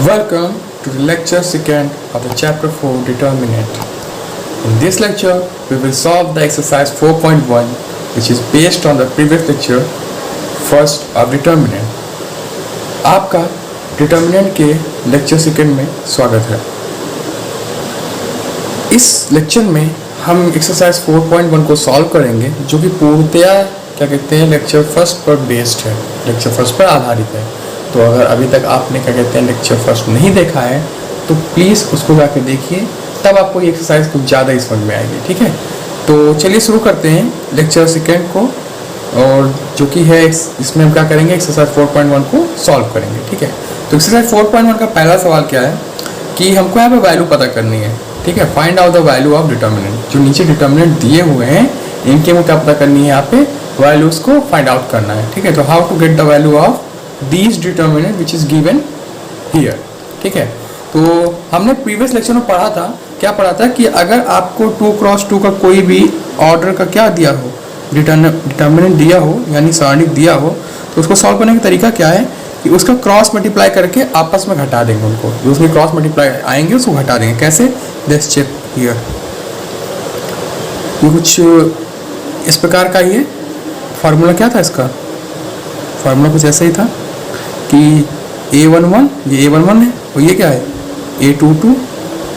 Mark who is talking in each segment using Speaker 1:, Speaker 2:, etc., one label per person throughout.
Speaker 1: Welcome to the lecture second of the chapter 4 determinant. In this lecture, we will solve the exercise 4.1 which is based on the previous lecture first of determinant. आपका determinant के lecture second में स्वागत है। इस lecture में हम exercise 4.1 को solve करेंगे जो कि पूर्णतया क्या कहते हैं lecture first पर based है, lecture first पर आधारित है। तो अगर अभी तक आपने क्या कहते हैं लेक्चर फर्स्ट नहीं देखा है तो प्लीज़ उसको जाके देखिए, तब आपको ये एक्सरसाइज कुछ ज़्यादा ही समझ में आएगी। ठीक है, तो चलिए शुरू करते हैं लेक्चर सेकेंड को, और जो कि है इसमें हम क्या करेंगे एक्सरसाइज 4.1 को सॉल्व करेंगे। ठीक है, तो एक्सरसाइज 4.1 का पहला सवाल क्या है कि हमको यहाँ पे वैल्यू पता करनी है। ठीक है, find out the value of determinant. जो नीचे डिटर्मिनेंट दिए हुए हैं इनके में क्या पता करनी है, यहाँ पे वैल्यूज़ को फाइंड आउट करना है। ठीक है, तो how to get the value of these determinant which is given here। ठीक है, तो हमने प्रीवियस लेक्चर में पढ़ा था, क्या पढ़ा था कि अगर आपको 2x2 का कोई भी ऑर्डर का क्या दिया हो, डिटर्मिनेंट दिया हो यानी सारणिक दिया हो, तो उसको सॉल्व करने का तरीका क्या है कि उसका क्रॉस मल्टीप्लाई करके आपस में घटा देंगे उनको, जो उसमें क्रॉस मल्टीप्लाई आएंगे उसको घटा देंगे। कैसे, लेट्स चेक हियर। ये कुछ इस प्रकार का ही है। फार्मूला क्या था इसका, फार्मूला कुछ ऐसा ही था कि a11 ये a11 है और ये क्या है a22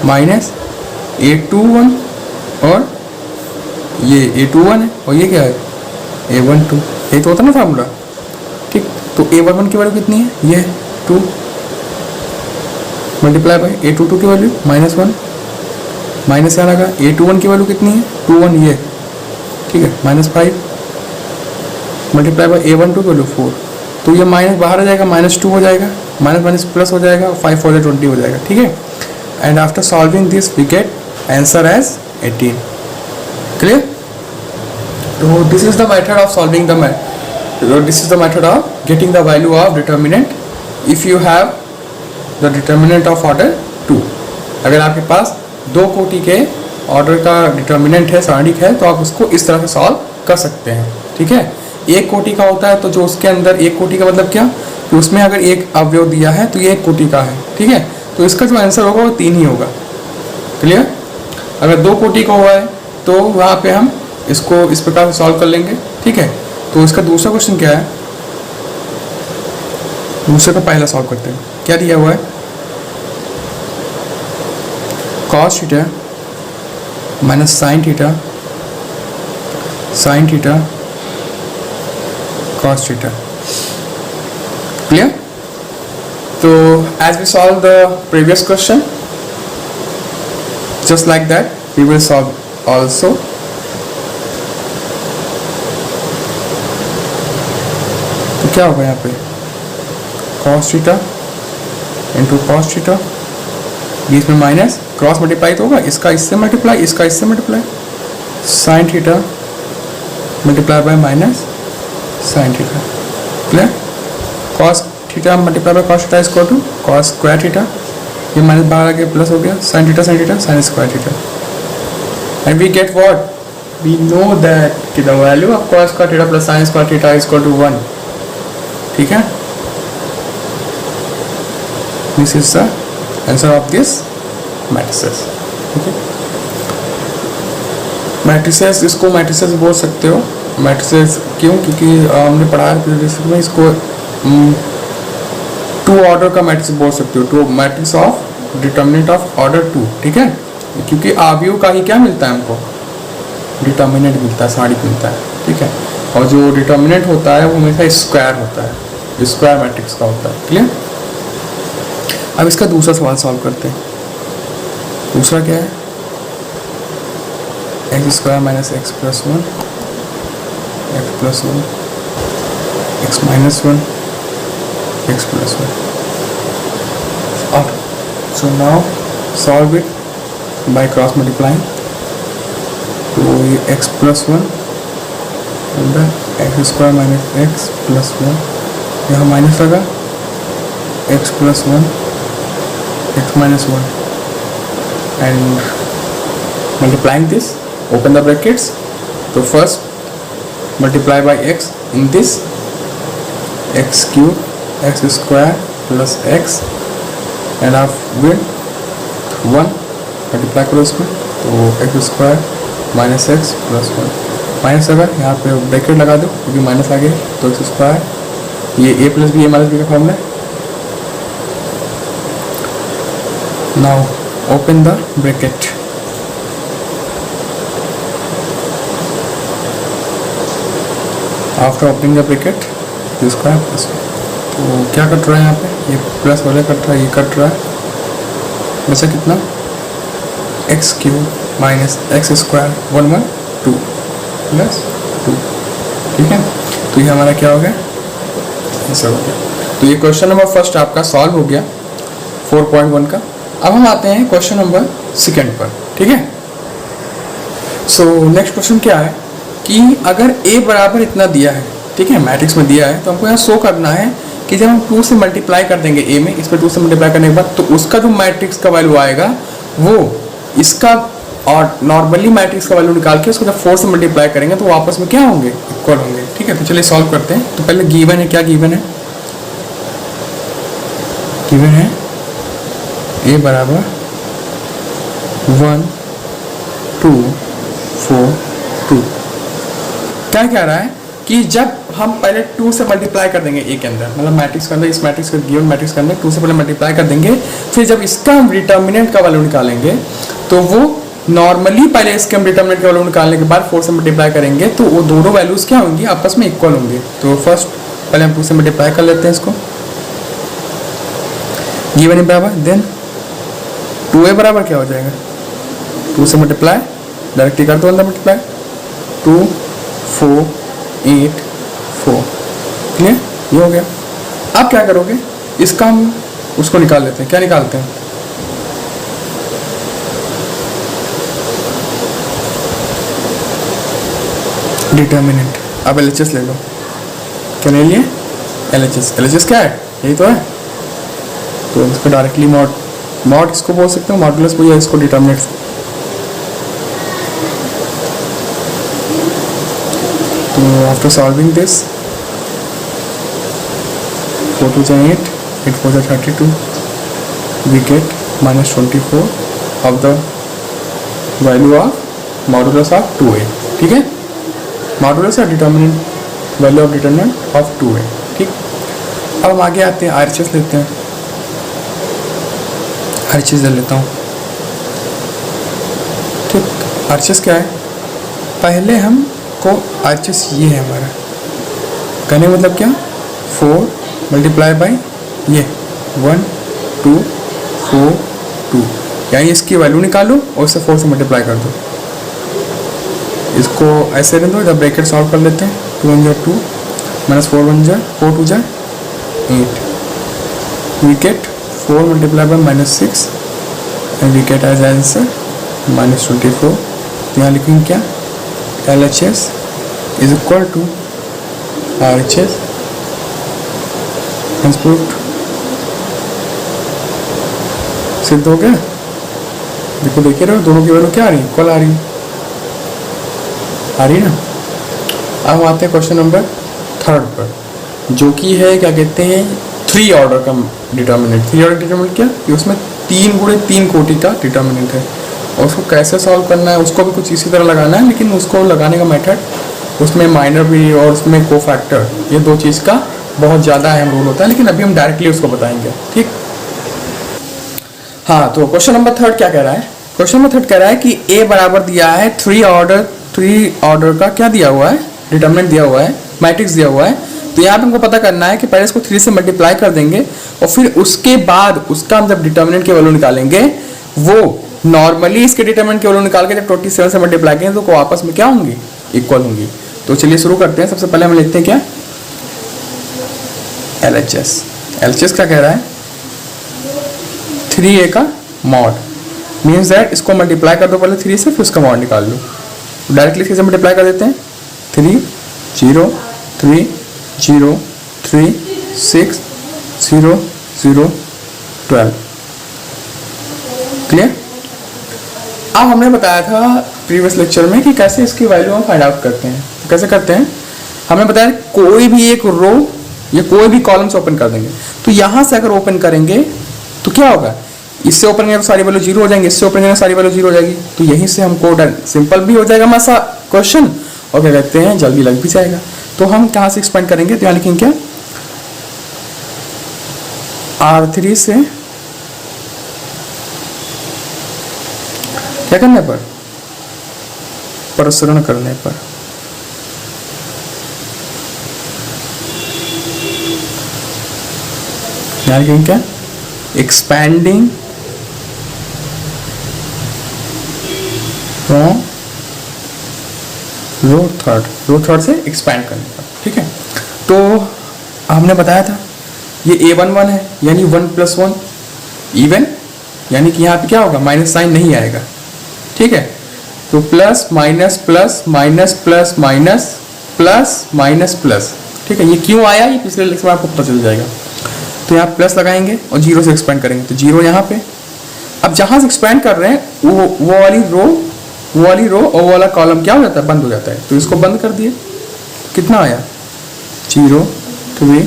Speaker 1: माइनस a21 और ये a21 है और ये क्या है a12। यही तो होता है ना फार्मूला। ठीक, तो a11 की वैल्यू कितनी है, ये 2 मल्टीप्लाई बाई a22 की वैल्यू -1 माइनस यहाँ लगा। a21 की वैल्यू कितनी है 21 ये, ठीक है, -5 मल्टीप्लाई बाई a12 की वैल्यू 4, तो ये माइनस बाहर आ जाएगा, -2 हो जाएगा, माइनस प्लस हो जाएगा, 5 4 20 हो जाएगा। ठीक है, and after solving this we get answer as 18। Clear. तो this is the method of solving this is the method of getting the value of determinant if you have the determinant of order 2। अगर आपके पास 2 कोटि के order का determinant है, सारणिक है, तो आप उसको इस तरह से सॉल्व कर सकते हैं। ठीक है, 1 कोटि का होता है तो जो उसके अंदर 1 कोटि का मतलब क्या कि उसमें अगर एक अवयव दिया है तो ये 1 कोटि का है। ठीक है, तो इसका जो आंसर होगा वो 3 ही होगा। क्लियर। अगर 2 कोटि का हुआ है तो वहाँ पे हम इसको इस प्रकार से सॉल्व कर लेंगे। ठीक है, तो इसका दूसरा क्वेश्चन क्या है, दूसरे का पहला सॉल्व करते हैं। क्या दिया हुआ है, cos theta minus sin theta cos theta। Clear? So as we solve the previous question, just like that we will solve also। तो क्या होगा यहाँ पे cos theta into cos theta, बीच में माइनस, क्रॉस मल्टीप्लाई तो होगा, इसका इससे मल्टीप्लाई, इसका इससे multiply, sin theta multiply by minus sin theta. Clear. cos theta multiply by cos theta equal to cos square theta, ये माइनस बाहर आके प्लस हो गया, sin theta sin square theta, and we get what, we know that कि the value of cos square theta plus sin square theta equal to 1। ठीक है, this is the answer of this matrices. ठीक है, matrices, इसको matrices बोल सकते हो। Matrices क्यों, क्योंकि हमने पढ़ा है प्रीवियस में, इसको 2 ऑर्डर का मैट्रिक्स बोल सकते हो, 2 matrix of determinant of order 2। ठीक है, क्योंकि अवयव का ही क्या मिलता है हमको, डिटर्मिनेंट मिलता है, सारणिक मिलता है। ठीक है, और जो डिटर्मिनेंट होता है वो हमेशा स्क्वायर होता है, स्क्वायर मैट्रिक्स का होता है। क्लियर। अब इसका दूसरा सवाल सॉल्व करते हैं। दूसरा क्या है, x square minus x plus 1, x plus 1, x minus 1, x plus 1। So now solve it by cross multiplying. तो ये x plus 1 x square minus x plus 1, यहाँ माइनस लगा, x plus 1 x minus 1, and multiplying this, open the brackets, so first multiply by x in this, x cube x square plus x and half will 1 multiply करो इसमें, तो x square minus x plus 1 minus 7, यहाँ पे bracket लगा दो क्योंकि minus आ गया, तो एक्स स्क्वायर, ये ए प्लस बी ए माइनस बी का फॉर्मूला है। Now open the bracket, after opening the bracket x square plus 1, तो क्या कट रहा है यहाँ पे, ये प्लस वाले कट रहा है, ये कट रहा है, वैसे कितना x cube minus x square 112 plus 2, ठीक है। तो ये हमारा क्या हो गया, आंसर हो गया। तो ये क्वेश्चन नंबर फर्स्ट आपका सॉल्व हो गया 4.1 का। अब हम आते हैं क्वेश्चन नंबर सेकेंड पर, ठीक है। सो नेक्स्ट क्वेश्चन क्या है कि अगर a बराबर इतना दिया है, ठीक है, मैट्रिक्स में दिया है, तो हमको यहाँ शो करना है कि जब हम 2 से मल्टीप्लाई कर देंगे a में, इस पर 2 से मल्टीप्लाई करने के बाद, तो उसका जो मैट्रिक्स का वैल्यू आएगा वो इसका और नॉर्मली मैट्रिक्स का वैल्यू निकाल के उसको जब 4 से मल्टीप्लाई करेंगे तो वो आपस में क्या होंगे, इक्वल होंगे, ठीक है। तो चलिए सॉल्व करते हैं। तो पहले गिवन है, क्या गिवन है, गिवन है a बराबर 1 2 4 2। क्या कह रहा है कि जब हम पहले 2 से मल्टीप्लाई कर देंगे a के अंदर, मतलब मैट्रिक्स के अंदर, इस मैट्रिक्स के गिवन मैट्रिक्स के अंदर 2 से पहले मल्टीप्लाई कर देंगे, फिर जब इसका हम डिटर्मिनेंट का वैल्यू निकालेंगे तो वो नॉर्मली पहले इसके हम डिटर्मिनेंट का वैल्यू निकालने के बाद 4 से मल्टीप्लाई करेंगे, तो वो दोनों वैल्यूज क्या होंगी, आपस में इक्वल होंगे। तो फर्स्ट पहले हम 2 से मल्टीप्लाई कर लेते हैं इसको, गिवन है बराबर, देन 2a बराबर क्या हो जाएगा, 2 से मल्टीप्लाई डायरेक्टली कर दो अंदर मल्टीप्लाई, 2 4 8 4, क्लियर, ये हो गया। अब क्या करोगे, इसका हम उसको निकाल लेते हैं, क्या निकालते हैं, डिटर्मिनेंट। अब LHS ले लो, क्या ले लिए, LHS क्या है, यही तो है, तो इसको डायरेक्टली मॉड इसको बोल सकते हो, मॉडुलस को, या इसको डिटर्मिनेंट। तो after solving this 4 2 8 8 4 32 we get -24 of the value of modulus of 2a, ठीक है, मॉडुलस या determinant, value of determinant of 2a, ठीक। अब हम आगे आते हैं, RHS लेते हैं, RHS ले लेता हूँ, ठीक। RHS क्या है, पहले हमको RHS ये है हमारा, कहने मतलब क्या, 4 मल्टीप्लाई बाई ये 1 2 4 2, यानी इसकी वैल्यू निकालो और इसे 4 से मल्टीप्लाई कर दो, इसको ऐसे रहने दो, जब ब्रैकेट सॉल्व कर लेते हैं, 2 1 2 minus 4 1 4 2 8, we get 4 multiply by -6 and we get as answer -24। तो यहाँ लिखेंगे क्या, LHS इज इक्वल टू RHS, प्रूव्ड, सिद्ध हो गया। देखो देखिए रहो, दोनों की वैल्यू क्या आ रही है, इक्वल आ रही है, आ रही है ना। अब आते हैं क्वेश्चन नंबर थर्ड पर, जो कि है क्या कहते हैं, 3 ऑर्डर का डिटर्मिनेंट। 3 ऑर्डर डिटर्मिनेंट क्या, कि उसमें 3 गुणे 3 कोटि का डिटर्मिनेंट है, और उसको कैसे सॉल्व करना है, उसको भी कुछ इसी तरह लगाना है, लेकिन उसको लगाने का मेथड, उसमें माइनर भी और उसमें कोफैक्टर, ये 2 चीज़ का बहुत ज़्यादा अहम रोल होता है, लेकिन अभी हम डायरेक्टली उसको बताएंगे, ठीक। हाँ, तो क्वेश्चन नंबर थर्ड क्या कह रहा है, क्वेश्चन नंबर थर्ड कह रहा है कि a बराबर दिया है 3 ऑर्डर का क्या दिया हुआ है, डिटर्मिनेंट दिया हुआ है, मैट्रिक्स दिया हुआ है। तो यहाँ पे हमको पता करना है कि पहले इसको 3 से मल्टीप्लाई कर देंगे और फिर उसके बाद उसका हम जब डिटर्मिनेंट के वैल्यू निकालेंगे, वो नॉर्मली इसके डिटर्मिनेंट के वैल्यू निकाल के जब 27 से मल्टीप्लाई करेंगे तो आपस में क्या होंगी, इक्वल होंगी। तो चलिए शुरू करते हैं। सबसे पहले हम लिखते हैं क्या, LHS क्या कह रहा है, 3a का मॉड, मीन्स दैट इसको मल्टीप्लाई कर दो पहले 3 से, फिर उसका मॉड निकाल लो। डायरेक्टली इसके से मल्टीप्लाई कर देते हैं, 3 0 3 0 3 6 0 0 12, क्लियर। अब हमने बताया था प्रीवियस लेक्चर में कि कैसे इसकी वैल्यू हम फाइंड आउट करते हैं। तो कैसे करते हैं, हमने बताया कोई भी एक रो या कोई भी कॉलम्स ओपन कर देंगे। तो यहाँ से अगर ओपन करेंगे तो क्या होगा, इससे ओपन करेंगे तो सारी वैल्यू जीरो हो जाएंगे, इससे ओपन करेंगे सारी वैल्यू जीरो हो जाएगी। तो यहीं से हमको सिंपल भी हो जाएगा हमारा क्वेश्चन और क्या कहते हैं जल्दी लग भी जाएगा। तो हम कहाँ से एक्सपेंड करेंगे, तो यहाँ लिखेंगे क्या, R3 से क्या करने पर, प्रसरण करने पर, यहाँ लिखेंगे क्या, एक्सपैंडिंग फ्रॉम रो थर्ड से एक्सपैंड करने पर। ठीक है, तो हमने बताया था ये A11 है, यानी 1+1 इवन, यानी कि यहाँ पे क्या होगा, माइनस साइन नहीं आएगा। ठीक है, तो plus minus plus minus plus minus plus minus plus. ठीक है, ये क्यों आया ये पिछले लेक्चर में आपको पता चल जाएगा। तो यहाँ प्लस लगाएंगे और जीरो से एक्सपेंड करेंगे, तो जीरो यहाँ पे। अब जहाँ से एक्सपेंड कर रहे हैं वो वाली रो और वो वाला कॉलम क्या हो जाता है, बंद हो जाता है। तो इसको बंद कर दिए, कितना आया, 0 3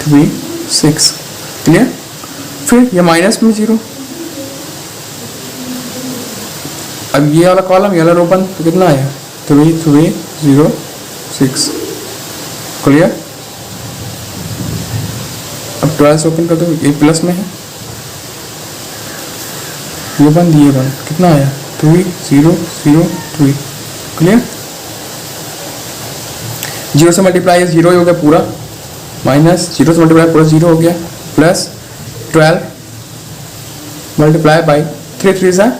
Speaker 1: 3 6। क्लियर, फिर ये माइनस में 0, अब ये वाला कॉलम ये वाला रो बंद, तो कितना आया, 3 3 0 6। क्लियर, अब 12 से ओपन कर दो, ये प्लस में है, ये बंद, कितना आया, 3 0 0 3। क्लियर, 0 से मल्टीप्लाई 0 ही हो गया पूरा, माइनस 0 से मल्टीप्लाई पूरा 0 हो गया, प्लस 12 मल्टीप्लाई बाई 3 3 सा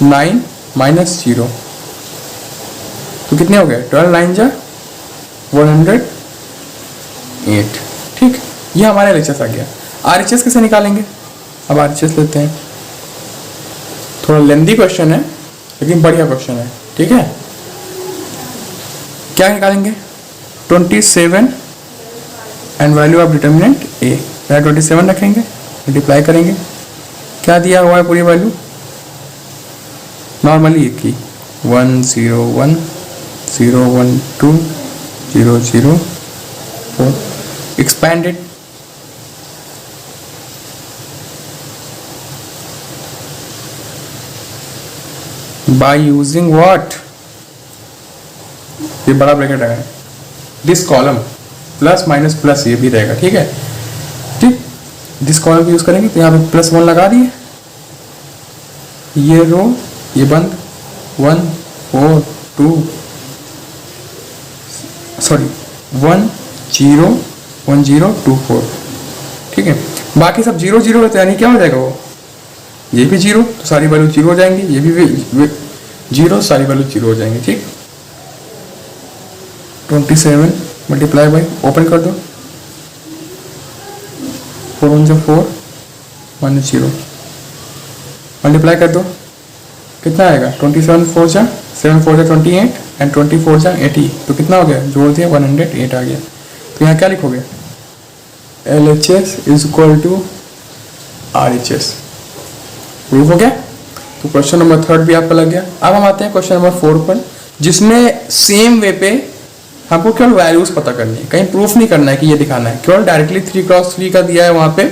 Speaker 1: 9 माइनस 0, तो कितने हो गए, 12 9 जा 108। ठीक, ये हमारा एलएचएस आ गया। आरएचएस कैसे निकालेंगे, अब आरएचएस लेते हैं, थोड़ा लेंदी क्वेश्चन है लेकिन बढ़िया क्वेश्चन है। ठीक है, क्या निकालेंगे, 27 एंड वैल्यू ऑफ डिटर्मिनेंट ए, या 27 रखेंगे, मल्टीप्लाई करेंगे, क्या दिया हुआ है पूरी वैल्यू, नॉर्मली एक ही 1 0 1 0 1 2 0 0 4, expanded by using what, ये बड़ा ब्रैकेट है, this column plus minus plus ये भी रहेगा। ठीक है, ठीक, दिस कॉलम यूज करेंगे, तो यहाँ पे +1 लगा दिए, ये रो ये बंद, 1 4 2 सॉरी 1 0 1 0 2 4। ठीक है, बाकी सब 0 0 होते हैं, यानी क्या हो जाएगा, वो ये भी 0 तो सारी वैल्यू 0 हो जाएंगी, ये भी 0 सारी वैल्यू 0 हो जाएंगी। ठीक, 27 मल्टीप्लाई बाई, ओपन कर दो, 4 1 से 4 माइनस 0, मल्टीप्लाई कर दो, कितना आएगा, 27 4 जा 7 4 जा 28 एंड 24 जा 80, तो कितना हो गया, जोड़ दिया 108 आ गया। तो यहाँ क्या लिखोगे, LHS इज इक्वल टू RHS। प्रूफ हो गया। तो क्वेश्चन नंबर 3 भी आपका लग गया। अब हम आते हैं क्वेश्चन नंबर 4 पर, जिसमें सेम वे पे हमको केवल वैल्यूज पता करनी है, कहीं प्रूफ नहीं करना है कि ये दिखाना है, केवल डायरेक्टली 3x3 का दिया है वहाँ पे,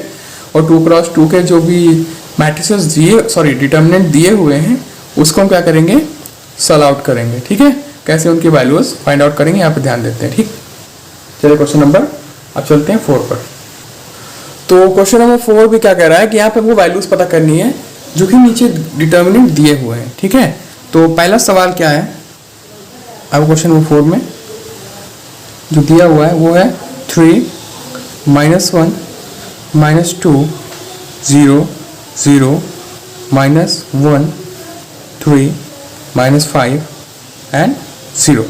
Speaker 1: और 2x2 के जो भी मैट्रिसेस दिए, सॉरी डिटर्मिनेंट दिए हुए हैं, उसको हम क्या करेंगे, सॉल्व आउट करेंगे। ठीक है, कैसे उनकी वैल्यूज फाइंड आउट करेंगे, यहाँ पे ध्यान देते हैं। ठीक, चलिए क्वेश्चन नंबर, अब चलते हैं 4 पर। तो क्वेश्चन नंबर 4 भी क्या कह रहा है कि यहाँ पे वो वैल्यूज पता करनी है जो कि नीचे डिटर्मिनेंट दिए हुए हैं। ठीक है, तो पहला सवाल क्या है, अब क्वेश्चन नंबर 4 में जो दिया हुआ है वो है 3 -1 -2 0 0 -1 3 -5 and 0।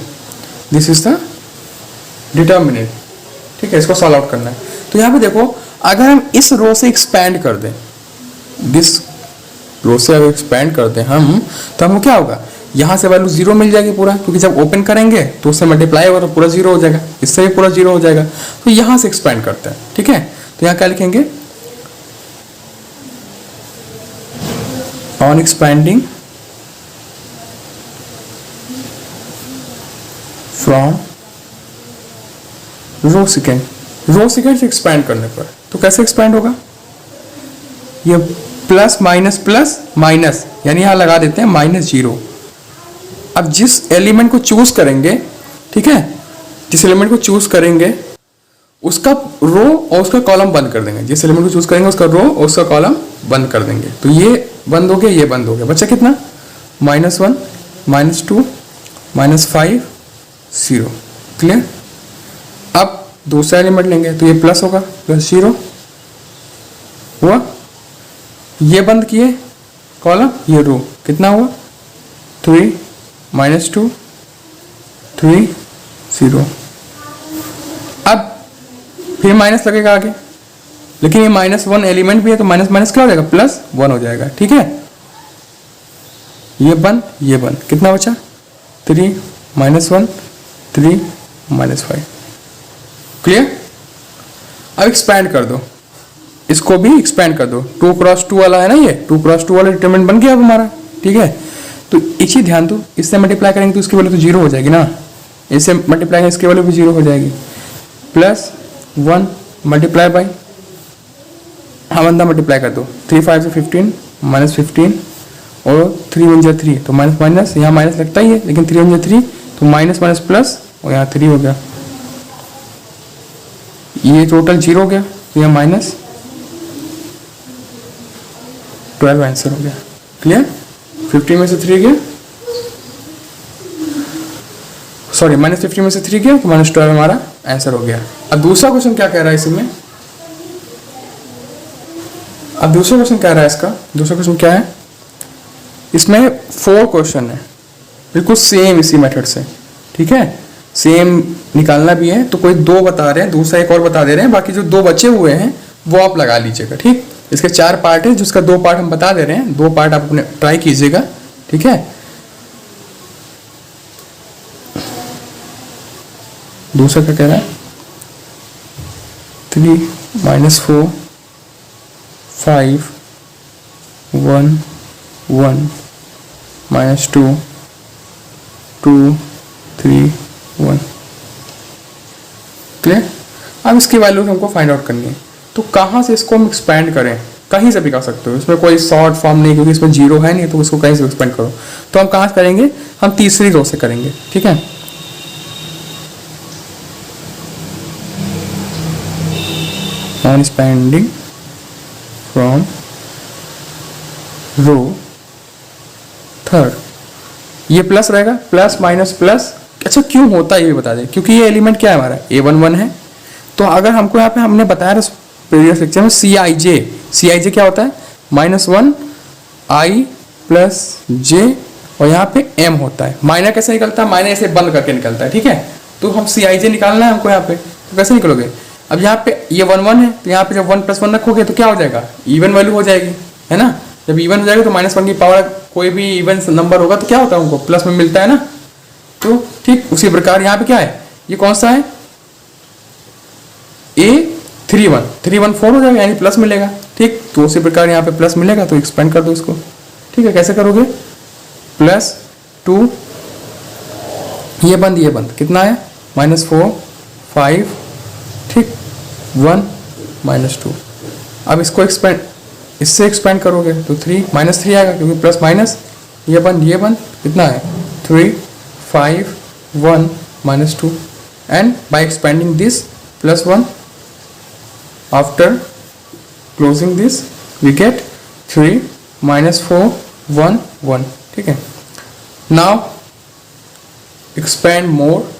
Speaker 1: This is the determinant. ठीक है, इसको सॉल्व आउट करना है। तो यहाँ पे देखो, अगर हम इस रो से एक्सपैंड कर दें, दिस रो से अगर एक्सपैंड कर दें हम, तो हमको क्या होगा, यहाँ से वैल्यू 0 मिल जाएगी पूरा, क्योंकि जब ओपन करेंगे तो उससे मल्टीप्लाई होगा तो पूरा 0 हो जाएगा, इससे भी पूरा 0 हो जाएगा। तो यहाँ से एक्सपैंड करते हैं। ठीक है, तो यहाँ क्या लिखेंगे, on expanding from row second से एक्सपैंड करने पर, तो कैसे एक्सपैंड होगा, ये प्लस माइनस यानी यहाँ लगा देते हैं -0। अब जिस एलिमेंट को चूज करेंगे, ठीक है, जिस एलिमेंट को चूज करेंगे उसका रो और उसका कॉलम बंद कर देंगे। जिस एलिमेंट को चूज करेंगे उसका रो और उसका कॉलम बंद कर देंगे। तो ये बंद हो गया, ये बंद हो गया, बच्चा कितना? -1 -2 -5 0। क्लियर? अब दूसरा एलिमेंट लेंगे तो ये प्लस होगा, +0 हुआ, ये बंद किए कॉलम, ये रो, कितना हुआ? 3 -2 3 0। अब फिर माइनस लगेगा आगे, लेकिन ये -1 एलिमेंट भी है तो माइनस क्या हो जाएगा? +1 हो जाएगा। ठीक है, ये बंद, कितना बचा? 3 -1 3 -5। क्लियर? अब एक्सपैंड कर दो, इसको भी एक्सपैंड कर दो। 2 क्रॉस 2 वाला है ना, ये 2 क्रॉस 2 वाला डिटरमिनेंट बन गया अब हमारा। ठीक है, तो एक चीज ध्यान दो, इससे मल्टीप्लाई करेंगे तो इसकी वैल्यू तो 0 हो जाएगी ना, इससे मल्टीप्लाई करेंगे इसकी वैल्यू भी 0 हो जाएगी। +1 मल्टीप्लाई बाई, हाँ बंदा मल्टीप्लाई कर दो, 3 5 से 15 -15 और 3 1 जा 3, तो माइनस यहाँ माइनस लगता ही है, लेकिन 3 1 जा 3 तो माइनस माइनस प्लस और यहाँ 3 हो गया, ये टोटल 0 हो गया, तो यहाँ -12 आंसर हो गया। क्लियर? 15 में से 3 गया, सॉरी -15 में से 3 गया तो -12 हमारा आंसर हो गया। अब दूसरा क्वेश्चन क्या कह रहा है इसमें? अब दूसरा क्वेश्चन क्या रहा है इसका? दूसरा क्वेश्चन क्या है? इसमें 4 क्वेश्चन है, बिल्कुल सेम इसी मेथड से। ठीक है, सेम निकालना भी है, तो कोई 2 बता रहे हैं, दूसरा एक और बता दे रहे हैं, बाकी जो 2 बचे हुए हैं वो आप लगा लीजिएगा। ठीक, इसके 4 पार्ट है, जिसका 2 पार्ट हम बता दे रहे हैं, 2 पार्ट आप अपने ट्राई कीजिएगा। ठीक है, दूसरा क्या कह रहा है? 3 -4 5 1 1 -2 2 3 1। क्लियर? अब इसकी वैल्यू हमको फाइंड आउट करनी है, तो कहाँ से इसको हम एक्सपैंड करें? कहीं से भी कर सकते हो, इसमें कोई शॉर्ट फॉर्म नहीं, क्योंकि इसमें 0 है नहीं, तो इसको कहीं से एक्सपेंड करो। तो हम कहाँ से करेंगे? हम तीसरी रो से करेंगे। ठीक है, on expanding from row third, ये प्लस रहेगा, प्लस माइनस प्लस। अच्छा, क्यों होता है ये बता दें, क्योंकि ये एलिमेंट क्या है हमारा? A11 है। तो अगर हमको यहाँ पे हमने बताया था प्रीवियस लेक्चर में CIJ क्या होता है? -1 I + J और यहाँ पे M होता है। माइनर कैसे निकलता है? माइनर ऐसे बंद करके निकलता है। ठीक है, तो हम CIJ निकालना है हमको यहाँ पे, तो कैसे निकलोगे? अब यहाँ पे ये 1 1 है, तो यहाँ पे जब 1 + 1 रखोगे तो क्या हो जाएगा? इवन वैल्यू हो जाएगी, है ना। जब इवन हो जाएगा तो -1 की पावर कोई भी इवन नंबर होगा तो क्या होता है? उनको प्लस में मिलता है ना। तो ठीक उसी प्रकार यहाँ पे क्या है? ये कौन सा है? A31 314 हो जाएगा, यानी प्लस मिलेगा। ठीक, तो उसी प्रकार यहाँ पे प्लस मिलेगा, तो एक्सपेंड कर दो इसको। ठीक है, कैसे करोगे? +2 ये बंद कितना है? -4 5 ठीक 1 -2। अब इसको एक्सपेंड, इससे एक्सपेंड करोगे तो 3 -3 आएगा, क्योंकि प्लस माइनस ये बंद कितना है? 3 5 1 -2 and by expanding this +1 after closing this we get 3 -4 1 1। ठीक है, now expand more,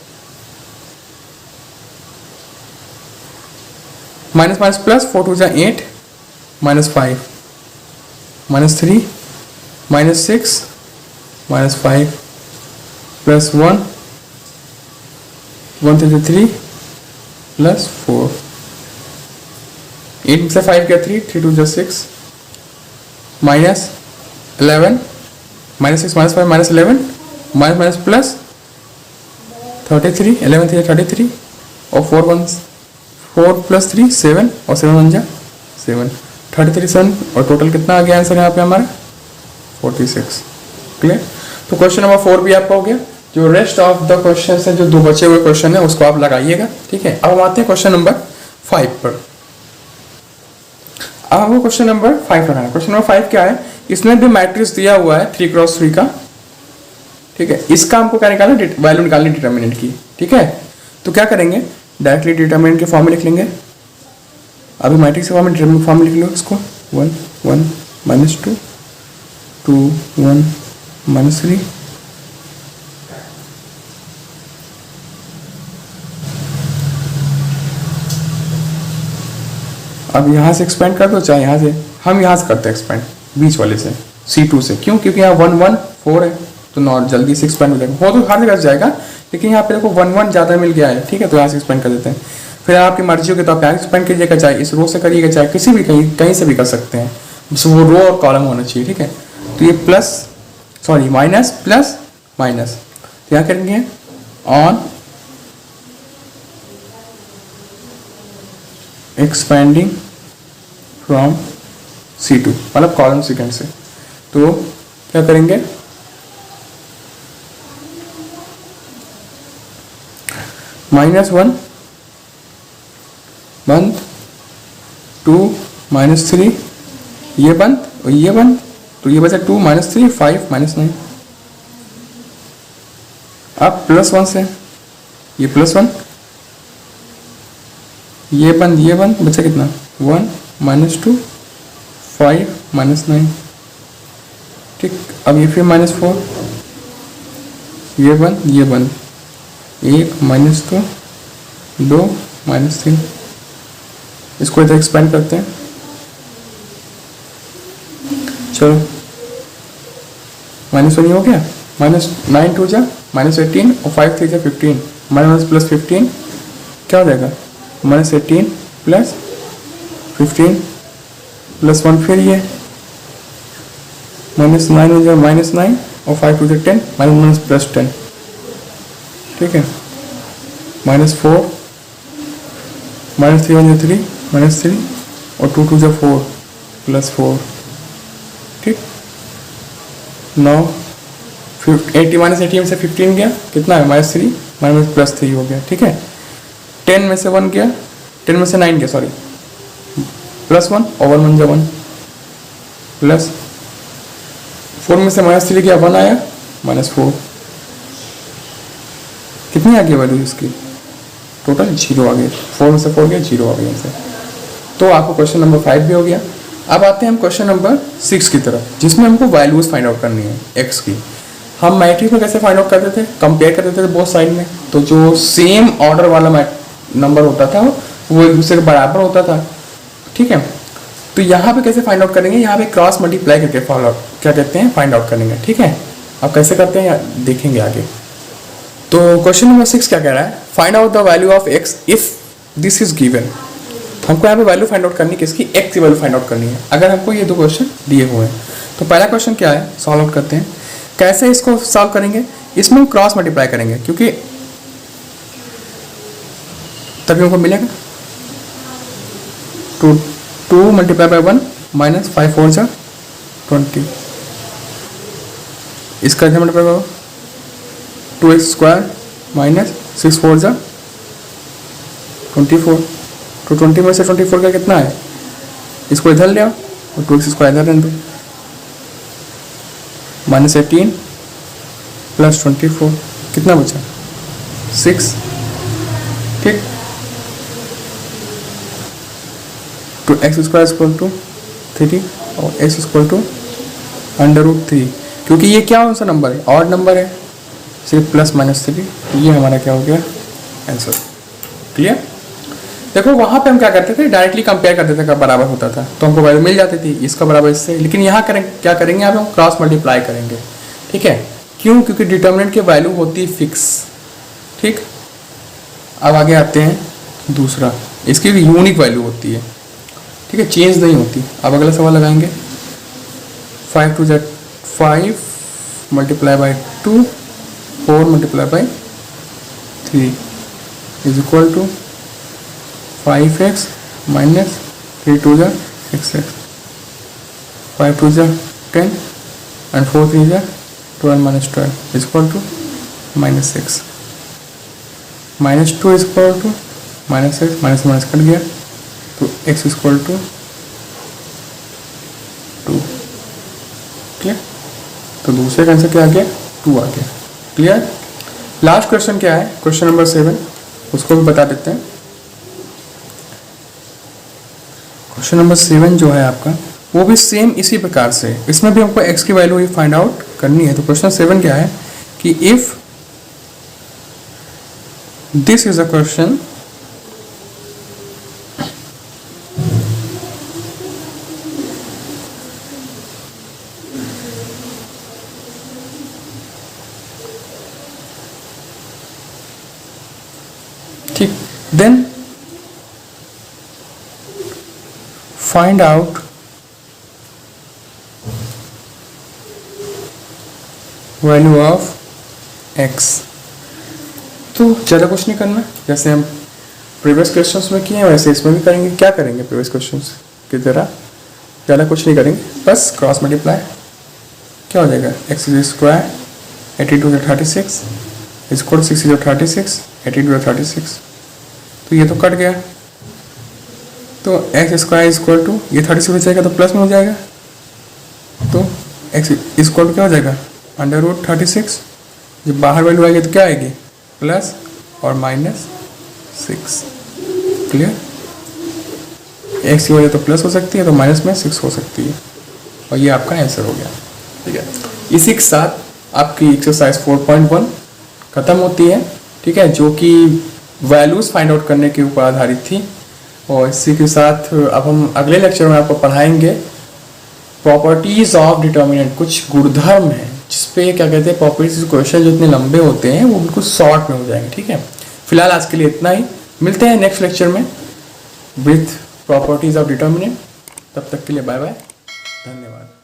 Speaker 1: minus minus plus 4 2 8 -5 -3 -6 -5 +1 1 3 3 +4 8 से 5 गया 3 3 2 6 -11 -6 -5 -11 माइनस प्लस 33 11 3 33 और 4 + 3 7 और 7 1 जा 7 33 7 और टोटल कितना आ गया आंसर यहाँ पे हमारा? 46। क्लियर? तो क्वेश्चन नंबर 4 भी आपका हो गया। जो रेस्ट ऑफ द क्वेश्चन है, जो 2 बचे हुए क्वेश्चन है, उसको आप लगाइएगा। ठीक है, अब हम आते हैं क्वेश्चन नंबर 5 पर। अब हमको क्वेश्चन नंबर 5 लगाना है। क्वेश्चन नंबर 5 क्या है, इसमें भी मैट्रिक्स दिया हुआ है 3x3 का, ठीक है। इसका हमको क्या निकालना, वैल्यू निकालनी डिटर्मिनेंट की, ठीक है। तो क्या करेंगे, डायरेक्टली डिटर्मिनेंट के फॉर्म में लिख लेंगे। अभी मैट्रिक्स के फॉर्म में डिटर्मिनेंट फॉर्म में लिख लो इसको, 1 1 -2 2 1 -3 अब यहाँ से एक्सपेंड कर दो, चाहे यहाँ से, हम यहाँ से करते हैं एक्सपेंड बीच वाले से, C2 से, क्यों, क्योंकि यहाँ 1 1 4 है, तो नॉट जल्दी से एक्सपेंड हो जाएगा, हो तो हर जगह से जाएगा, लेकिन यहाँ पे देखो 1 1 ज़्यादा मिल गया है, ठीक है। तो यहाँ से एक्सपेंड कर देते हैं। फिर आपकी मर्जी होगी तो आप यहाँ एक्सपेंड कीजिएगा, चाहे इस रो से करिएगा, चाहे किसी भी कहीं से भी कर सकते हैं, बस वो रो और कॉलम होना चाहिए, ठीक है। तो ये plus, sorry minus plus minus, तो यहाँ करेंगे ऑन एक्सपेंडिंग फ्रॉम C2, मतलब कॉलम सेकेंड से। तो क्या करेंगे, -1 बंद, 2 -3 ये बंद और ये बंद, तो ये बचा 2 -3 5 -9। अब +1 से ये +1, ये बंद बचा कितना, 1 -2 5 -9, ठीक। अब ये फिर -4, ये बंद 1 -2 2 -3, इसको इधर एक्सपेंड करते हैं। चलो -1 ये हो गया, -9 2 जा -18 और 5 3 जा 15, -+15 क्या हो जाएगा, -18 + 15 + 1, फिर ये -9 हो जाए -9 और 5 2 जा 10, -+10, ठीक है। -4 -3 1 3 -3 और 2 2 जा 4 +4, ठीक। 9 80 -80 में से 15 गया, कितना है, -3 -+3 हो गया, ठीक है। 10 में से 1 गया, 10 में से 9 गया, सॉरी, +1 और 1 1 जा 1, प्लस 4 में से -3 गया, 1 आया, -4, कितनी आ गई वैल्यू इसकी, टोटल 0 आ गई, 4 में से 4 गया, 0 आ गया इनसे। तो आपको क्वेश्चन नंबर 5 भी हो गया। अब आते हैं हम क्वेश्चन नंबर 6 की तरफ, जिसमें हमको वैल्यूज फाइंड आउट करनी है x की। हम मैट्रिक्स में कैसे फाइंड आउट करते थे, कंपेयर करते थे बोथ साइड में, तो जो सेम ऑर्डर वाला नंबर होता था वो एक दूसरे के बराबर होता था, ठीक है। तो यहाँ पे कैसे फाइंड आउट करेंगे, यहाँ पे क्रॉस मल्टीप्लाई करके क्या कहते हैं, फाइंड आउट करेंगे, ठीक है। अब कैसे करते हैं देखेंगे आगे। तो क्वेश्चन नंबर 6 क्या कह रहा है, find out the value of x if this is given. हमको यहाँ पे वैल्यू फाइंड आउट करनी है, किसकी, x की वैल्यू फाइंड आउट करनी है, अगर हमको ये दो क्वेश्चन दिए हुए हैं। तो पहला क्वेश्चन क्या है, सॉल्व आउट करते हैं। कैसे इसको सॉल्व करेंगे, इसमें हम क्रॉस मल्टीप्लाई करेंगे, क्योंकि तभी हमको मिलेगा 2 × 1 -5 4 जा 20, इसका क्या मल्टीप्लाई होगा, 2x² -6 4 जा 24, तो 20 में से 24 का कितना है, इसको इधर ले आओ और 2x² इधर रहने दो, -18 + 24 कितना बचा, 6, ठीक। तो x² = 3 और x = √3, क्योंकि ये क्या कौन सा नंबर है, ऑड नंबर है, सिर्फ +-3, ये हमारा क्या हो गया आंसर। क्लियर। देखो वहाँ पे हम क्या करते थे, डायरेक्टली कंपेयर करते थे, कब बराबर होता था तो हमको वैल्यू मिल जाती थी, इसका बराबर इससे, लेकिन यहाँ क्या करेंगे, यहाँ पे हम क्रॉस मल्टीप्लाई करेंगे, ठीक है। क्यों, क्योंकि डिटर्मिनेंट की वैल्यू होती है फिक्स, ठीक। अब आगे आते हैं दूसरा, इसकी यूनिक वैल्यू होती है, ठीक है, चेंज नहीं होती। अब अगला सवाल लगाएंगे, 5 2 जा 5 × 2 4 × 3 = 5x - 3 2 जा 6x, 5 2 जा 10 and 4 3 जा 12 - 12 = -6, -2 = -x, माइनस कट गया, तो x = क्लियर। तो दूसरे का आंसर क्या आ गया, 2 आ गया। क्लियर। लास्ट क्वेश्चन क्या है, क्वेश्चन नंबर 7, उसको भी बता देते हैं। क्वेश्चन नंबर 7 जो है आपका वो भी सेम इसी प्रकार से, इसमें भी हमको x की वैल्यू ही फाइंड आउट करनी है। तो क्वेश्चन 7 क्या है कि if this is a question ठीक, then find out value of x। तो ज़्यादा कुछ नहीं करना, जैसे हम प्रीवियस क्वेश्चंस में किए हैं वैसे इसमें भी करेंगे। क्या करेंगे प्रीवियस क्वेश्चंस की तरह, ज़्यादा कुछ नहीं करेंगे, बस क्रॉस मल्टीप्लाई। क्या हो जाएगा, एक्स स्क्वायर 82 से 36 इसको 6 से 36 82 से 36, तो ये तो कट गया। तो एक्स स्क्वायर इक्वल टू ये 36 हो जाएगा तो प्लस में हो जाएगा, तो एक्स इक्वल क्या हो जाएगा √36। जब बाहर वैल्यू आएगी तो क्या आएगी, प्लस और -6। क्लियर। एक्स की वजह तो प्लस हो सकती है तो माइनस में 6 हो सकती है, और ये आपका आंसर हो गया। ठीक है, इसी के साथ आपकी एक्सरसाइज 4.1 खत्म होती है। ठीक है, जो कि वैल्यूज़ फाइंड आउट करने के ऊपर आधारित थी। और इसी के साथ अब हम अगले लेक्चर में आपको पढ़ाएंगे प्रॉपर्टीज़ ऑफ डिटर्मिनेंट, कुछ गुणधर्म हैं जिसपे क्या कहते हैं प्रॉपर्टीज क्वेश्चन जो इतने लंबे होते हैं वो बिल्कुल शॉर्ट में हो जाएंगे। ठीक है, फिलहाल आज के लिए इतना ही, मिलते हैं नेक्स्ट लेक्चर में विथ प्रॉपर्टीज ऑफ डिटर्मिनेंट। तब तक के लिए बाय बाय, धन्यवाद।